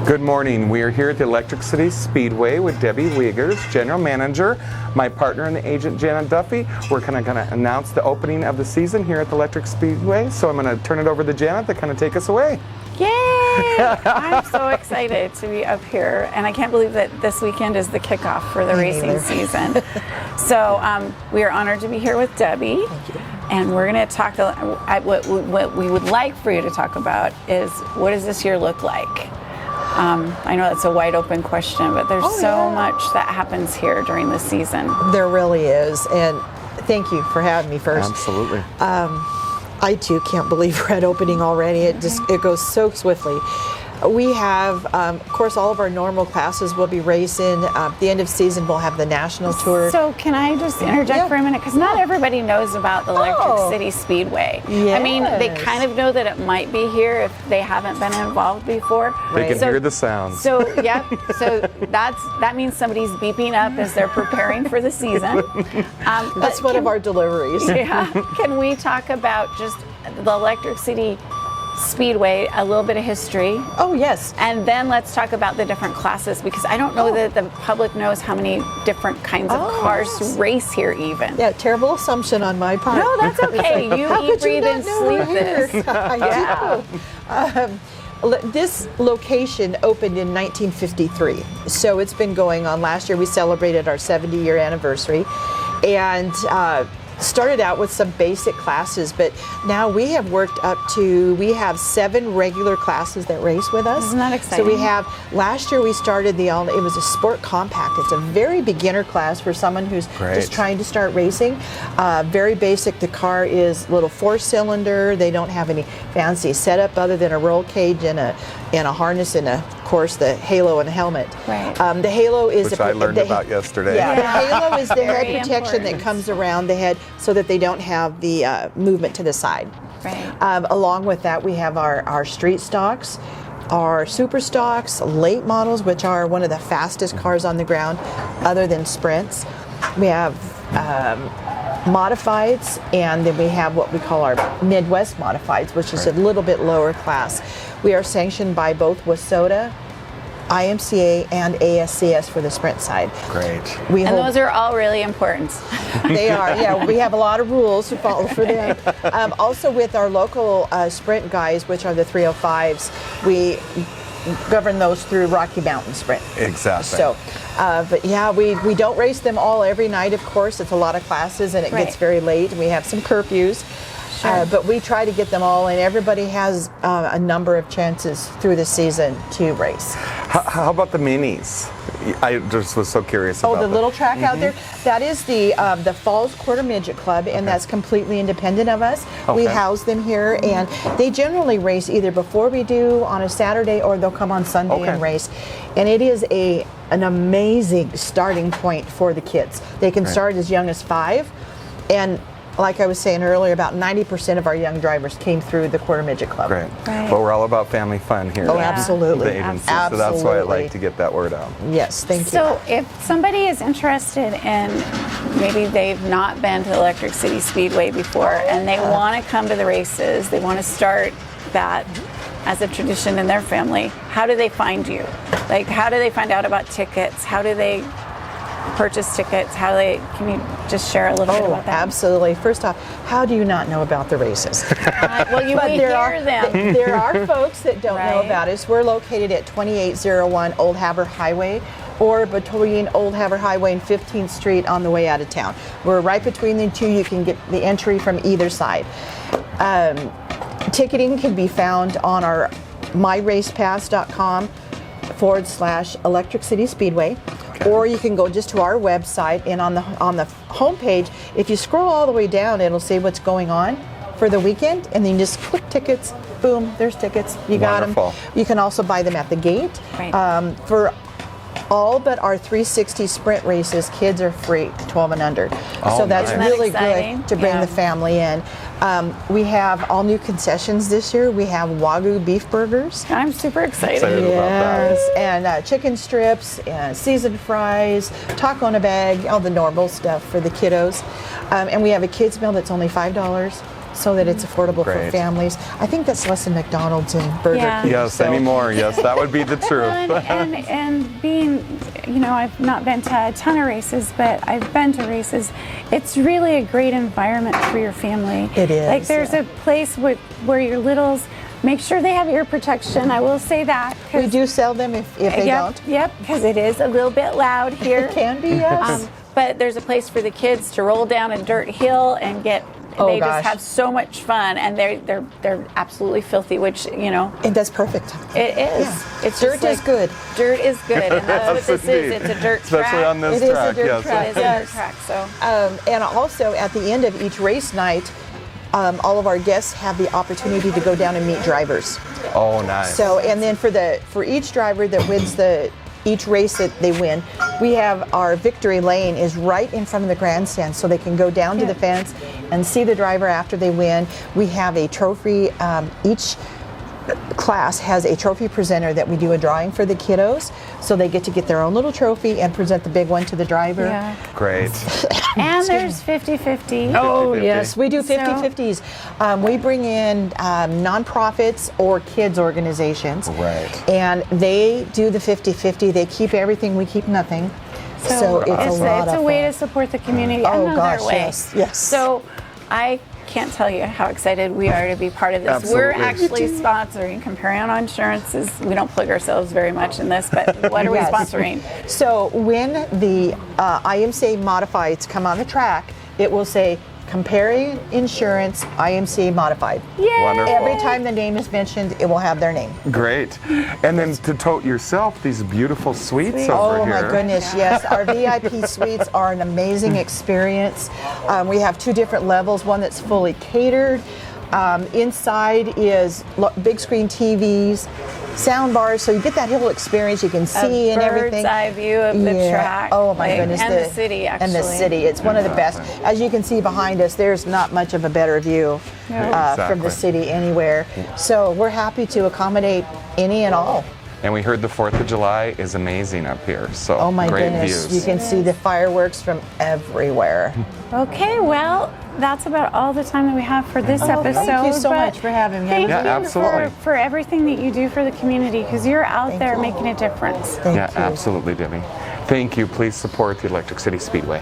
Good morning. We are here at the Electric City Speedway with Debbie Wiegers, General Manager, my partner and the agent Janet Duffy. We're kind of going to announce the opening of the season here at the Electric Speedway. So I'm going to turn it over to Janet to kind of take us away. Yay! I'm so excited to be up here, and I can't believe that this weekend is the kickoff for the racing season. So we are honored to be here with Debbie. Thank you. And we're going to talk, what we would like for you to talk about is, what does this year look like? I know that's a wide open question, but there's so much that happens here during the season. There really is, and thank you for having me first. Absolutely. I too can't believe we're at opening already. It goes so swiftly. We have, of course, all of our normal classes will be racing. At the end of season, we'll have the national tour. So can I just interject for a minute? Because not everybody knows about the Electric City Speedway. Yes. I mean, they kind of know that it might be here if they haven't been involved before. They can hear the sounds. So, yeah, so that means somebody's beeping up as they're preparing for the season. That's one of our deliveries. Yeah. Can we talk about just the Electric City Speedway, a little bit of history? Oh, yes. And then let's talk about the different classes, because I don't know that the public knows how many different kinds of cars race here even. Yeah, terrible assumption on my part. No, that's okay. You eat, breathe, and sleep this. I do. This location opened in 1953, so it's been going on. Last year we celebrated our 70-year anniversary, and started out with some basic classes, but now we have worked up to, we have 7 regular classes that race with us. Isn't that exciting? So we have, last year we started it was a sport compact. It's a very beginner class for someone who's just trying to start racing. Very basic. The car is a little 4-cylinder. They don't have any fancy setup other than a roll cage and a harness and, of course, the halo and helmet. Right. The halo is which I learned about yesterday. Yeah, the halo is the head protection that comes around the head so that they don't have the movement to the side. Right. Along with that, we have our street stocks, our super stocks, late models, which are one of the fastest cars on the ground other than sprints. We have modifieds, and then we have what we call our Midwest modifieds, which is a little bit lower class. We are sanctioned by both WSOTA, IMCA, and ASCS for the sprint side. Great. And those are all really important. They are, yeah. We have a lot of rules to follow for them. Also with our local sprint guys, which are the 305s, we govern those through Rocky Mountain Sprint. Exactly. So, but yeah, we don't race them all every night, of course. It's a lot of classes and it gets very late. We have some curfews. Sure. But we try to get them all, and everybody has a number of chances through the season to race. How about the minis? I just was so curious about the little track out there? That is the Falls Quarter Midget Club, and that's completely independent of us. We house them here, and they generally race either before we do on a Saturday, or they'll come on Sunday and race. And it is an amazing starting point for the kids. They can start as young as 5, and like I was saying earlier, about 90% of our young drivers came through the Quarter Midget Club. Great. Well, we're all about family fun here. Oh, absolutely. The agency. So that's why I like to get that word out. Yes, thank you. So if somebody is interested in, maybe they've not been to the Electric City Speedway before, and they want to come to the races, they want to start that as a tradition in their family, how do they find you? Like, how do they find out about tickets? How do they purchase tickets? Can you just share a little bit about that? Absolutely. First off, how do you not know about the races? Well, you hear them. There are folks that don't know about us. We're located at 2801 Old Havre Highway, or between Old Havre Highway and 15th Street on the way out of town. We're right between the two. You can get the entry from either side. Ticketing can be found on our myracepass.com/Electric City Speedway. Or you can go just to our website, and on the homepage, if you scroll all the way down, it'll say what's going on for the weekend, and then you just click tickets. Boom, there's tickets. You got them. You can also buy them at the gate. For all but our 360 sprint races, kids are free, 12 and under. So that's really good to bring the family in. We have all new concessions this year. We have Wagyu beef burgers. I'm super excited. Yes, and chicken strips, and seasoned fries, taco in a bag, all the normal stuff for the kiddos. And we have a kids meal that's only $5. so that it's affordable for Great. families. I think that's less than McDonald's and Burger Yeah. King. Yes, so- anymore. Yes, that would be the truth. And being, I've not been to a ton of races, but I've been to races. It's really a great environment for your family. It is, Like there's yeah. a place where your littles, make sure they have ear protection. I will say that. We do sell them if they don't. Yep, because it is a little bit loud here. It can be, yes. But there's a place for the kids to roll down a dirt hill and get. Oh, they gosh. just have so much fun, and they're absolutely filthy. Which And that's perfect. it is. Yeah. It's Dirt just is good. Dirt is good, and that's what Yes, this indeed. is. It's a dirt track. Especially on this It is a track. dirt Yes. track. It is a dirt track. So And also at the end of each race night, all of our guests have the opportunity to go down and meet drivers. Oh, nice. So, and then for each driver that wins each race that they win, we have our victory lane is right in front of the grandstand, so they can go down to the fence and see the driver after they win. We have a trophy. Each class has a trophy presenter that we do a drawing for the kiddos, so they get to get their own little trophy and present the big one to the driver. yeah, Great. and there's 50-50. Oh 50-50. yes, we do So- 50-50s. We bring in nonprofits or kids organizations. Right. And they do the 50-50. They keep everything, we keep nothing. So it's a lot it's of a way fun. to support the community Oh, another gosh, way. yes. So I can't tell you how excited we are to be part of this. We're Absolutely. actually sponsoring Comparion Insurances. We don't plug ourselves very much in this, but what are we Yes. sponsoring? So when the IMCA modifieds come on the track, it will say Comparing Insurance IMCA Modified. Yay! Wonderful. Every time the name is mentioned, it will have their name. Great. And then to tote yourself these beautiful suites over Oh here. my goodness, yes. Our VIP suites are an amazing experience. We have two different levels, one that's fully catered. Inside is big screen TVs, sound bars, so you get that whole experience. You can see and everything. Bird's eye view of the Yeah. track. Oh my like, goodness. And the city, actually. And the city. It's one of the best. As you can see behind us, there's not much of a better view from Exactly. the city anywhere. So we're happy to accommodate any and all. And we heard the 4th of July is amazing up here. So Oh my great goodness. views. You can see the fireworks from everywhere. Okay, well, that's about all the time that we have for this episode. Thank you so but much for having me. Thank Yeah, you absolutely. for everything that you do for the community, because you're out there you. making a difference. Thank Yeah, you. absolutely, Debbie. Thank you. Please support the Electric City Speedway.